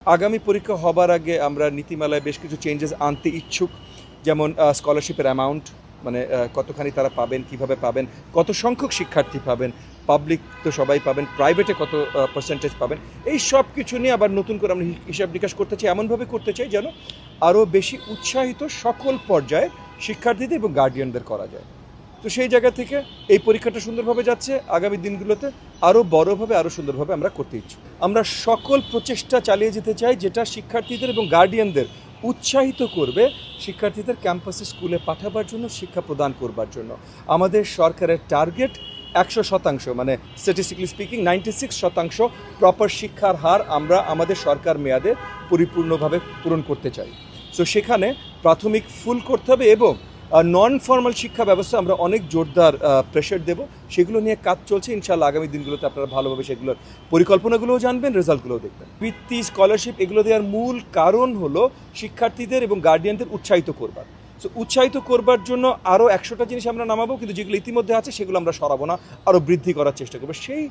আগামী পরীক্ষা হবার আগে আমরা নীতিমালায় বেশ কিছু চেঞ্জেস আনতে ইচ্ছুক, যেমন স্কলারশিপের অ্যামাউন্ট, মানে কতখানি তারা পাবেন, কিভাবে পাবেন, কত সংখ্যক শিক্ষার্থী পাবেন, পাবলিক তো সবাই পাবেন, প্রাইভেটে কত পার্সেন্টেজ পাবেন, এই সব কিছু নিয়ে আবার নতুন করে আমরা হিসাব নিকাশ করতে চাই, এমনভাবে করতে চাই যেন আরও বেশি উৎসাহিত সকল পর্যায়ে শিক্ষার্থীদের এবং গার্ডিয়ানদের করা যায়। তো সেই জায়গা থেকে এই পরীক্ষাটা সুন্দরভাবে যাচ্ছে, আগামী দিনগুলোতে আরও বড়োভাবে আরও সুন্দরভাবে আমরা করতে ইচ্ছুক। আমরা সকল প্রচেষ্টা চালিয়ে যেতে চাই যেটা শিক্ষার্থীদের এবং গার্ডিয়ানদের উৎসাহিত করবে শিক্ষার্থীদের ক্যাম্পাসে স্কুলে পাঠাবার জন্য, শিক্ষা প্রদান করবার জন্য। আমাদের সরকারের টার্গেট 100%, মানে স্ট্যাটিস্টিক্যালি স্পিকিং 96% প্রপার শিক্ষার হার আমরা আমাদের সরকার মেয়াদে পরিপূর্ণভাবে পূরণ করতে চাই। সো সেখানে প্রাথমিক ফুল করতে হবে এবং নন ফর্মাল শিক্ষা ব্যবস্থা আমরা অনেক জোরদার প্রেশার দেব, সেগুলো নিয়ে কাজ চলছে। ইনশাআল্লাহ আগামী দিনগুলোতে আপনারা ভালোভাবে সেগুলোর পরিকল্পনাগুলোও জানবেন, রেজাল্টগুলোও দেখবেন। বৃত্তি, স্কলারশিপ এগুলো দেওয়ার মূল কারণ হলো শিক্ষার্থীদের এবং গার্ডিয়ানদের উৎসাহিত করবার। সো উৎসাহিত করবার জন্য আরও 100টা জিনিস আমরা নামাবো, কিন্তু যেগুলো ইতিমধ্যে আছে সেগুলো আমরা সরাবো না, আরও বৃদ্ধি করার চেষ্টা করবো। সেই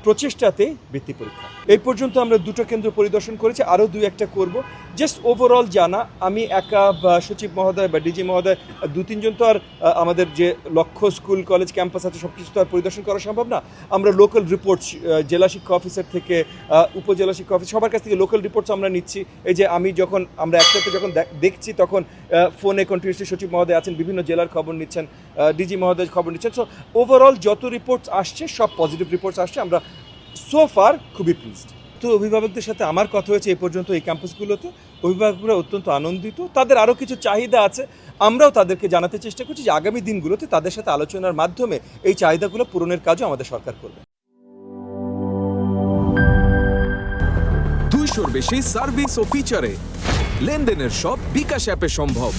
প্রচেষ্টাতেই বৃত্তি পরীক্ষা। এই পর্যন্ত আমরা 2টো কেন্দ্র পরিদর্শন করেছি, আরও 2-1টা করব। জাস্ট ওভারঅল জানা, আমি একা বা সচিব মহোদয় বা ডিজি মহোদয় 2-3 জন তো আর আমাদের যে লক্ষ্য স্কুল কলেজ ক্যাম্পাস আছে সব কিছু তো আর পরিদর্শন করা সম্ভব না। আমরা লোকাল রিপোর্টস জেলা শিক্ষা অফিসার থেকে উপজেলা শিক্ষা অফিস সবার কাছ থেকে লোকাল রিপোর্টস আমরা নিচ্ছি। এই যে আমরা একসাথে যখন দেখছি তখন ফোনে কন্টিনিউসলি সচিব মহোদয় আছেন, বিভিন্ন জেলার খবর নিচ্ছেন, ডিজি মহোদয় খবর নিচ্ছেন। সো ওভারঅল যত রিপোর্টস আসছে সব পজিটিভ রিপোর্টস আসছে, আমরা সো ফার খুবই প্লিজড। তো অভিভাবকদের সাথে আমার কথা হয়েছে এই পর্যন্ত এই ক্যাম্পাসগুলোতে, অভিভাবকরা অত্যন্ত আনন্দিত। তাদের আরও কিছু চাহিদা আছে, আমরাও তাদেরকে জানাতে চেষ্টা করছি যে আগামী দিনগুলোতে তাদের সাথে আলোচনার মাধ্যমে এই চাহিদাগুলো পূরণের কাজও আমাদের সরকার করবে। 200-র বেশি সার্ভিস ও ফিচারে লেনদেনের সব বিকাশ অ্যাপে সম্ভব।